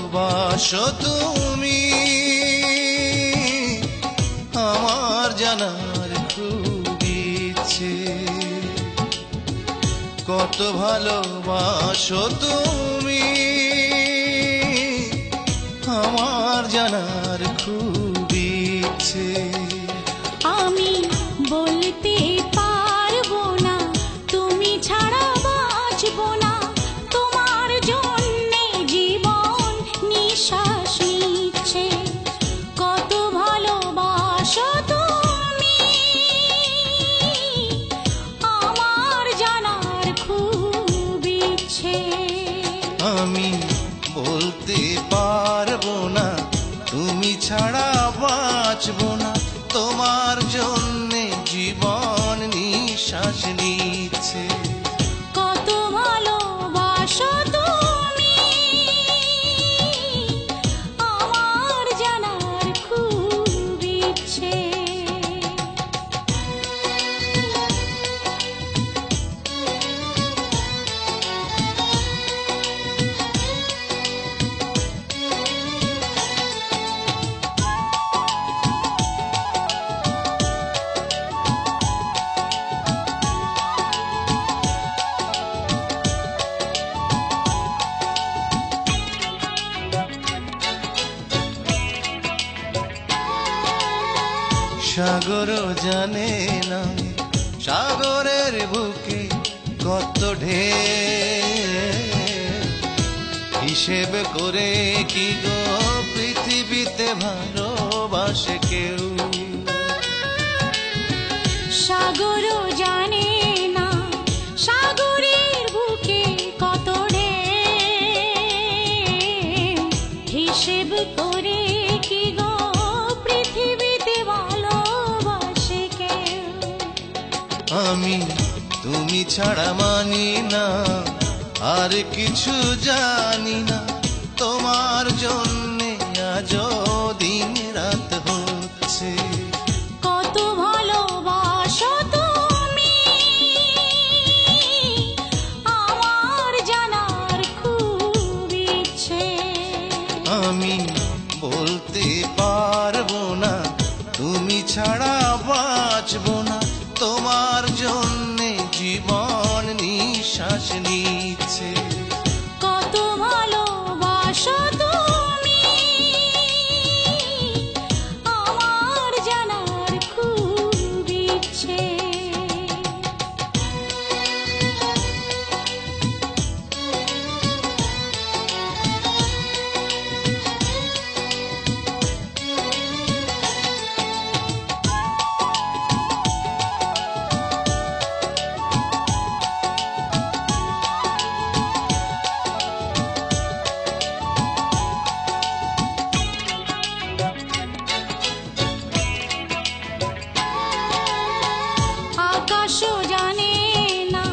ভালোবাসো তুমি আমার জানার খুব ইচ্ছে। কত ভালোবাসো তুমি আমার জানার খুব ইচ্ছে। আমি বলতে পারবো না তুমি ছাড়া বাঁচবো না, তোমার জন্যে জীবন নিঃশ্বাস নিচ্ছে। কত ভালোবাসো তুমি আমার জানার খুব ইচ্ছে। আমি বলতে পারবো না তুমি ছাড়া বাঁচবো না, তোমার জন্যে জীবন নিঃশ্বাস নিচ্ছে। কত ভালোবাসো তুমি আমার জানার খুব ইচ্ছে। সাগর জানে না সাগরের বুকে কত ঢেউ, হিসেব করে কি গো পৃথিবীতে ভালোবাসে কেউ। সাগর জানে না সাগরের বুকে কত ঢেউ, হিসেব করে কি গো পৃথিবীতে ভালোবাসে কেউ। আমি তুমি ছাড়া মানি না আর কিছু জানি না, তোমার জন্যে আজও দিন রাত হচ্ছে। কত ভালোবাসো তুমি আমার জানার খুব ইচ্ছে। আমি বলতে পারবো না তুমি ছাড়া বাঁচবো না, তোমার জন্যে জীবন নিঃশ্বাস নিচ্ছে। কত ভালোবাসো তুমি আমার জানার খুব ইচ্ছে। আকাশও জানে না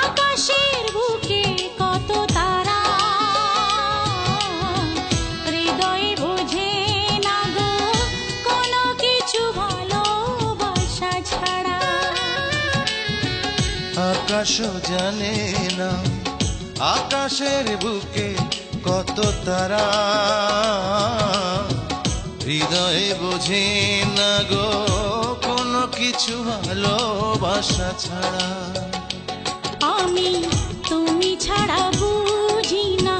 আকাশের বুকে কত তারা, হৃদয়ে বোঝে না গো কোনো কিছু ভালোবাসা ছাড়া। আকাশও জানে না আকাশের বুকে কত তারা, হৃদয়ে বোঝে না গো কোনো কিছু ভালোবাসা ছাড়া। আমি তুমি ছাড়া বুঝি না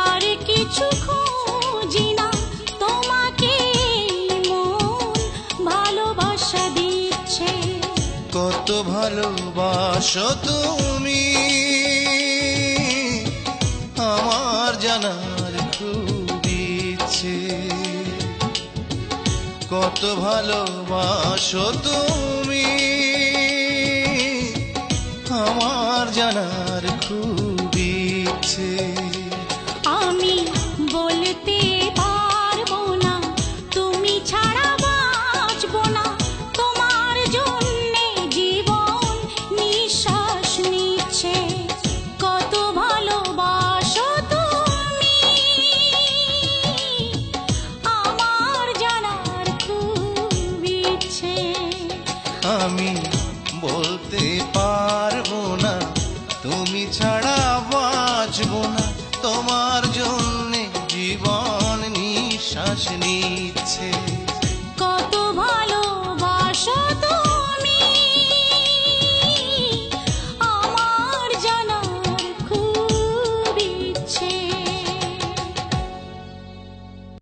আর কিছু খুঁজি না, তোমাকে মন ভালোবাসা দিচ্ছে। কত ভালোবাসো তুমি আমার জানার খুব ইচ্ছে। কত ভালোবাসো তুমি আমার জানার খুব ইচ্ছে। আমি বলতে পারবো না তুমি ছাড়া বাঁচবো না, তোমার জন্যে জীবন নিঃশ্বাস নিচ্ছে। কত ভালোবাসো তুমি আমার জানার খুব ইচ্ছে। আমি বলতে পারবো না তুমি ছাড়া বাঁচবো না, তোমার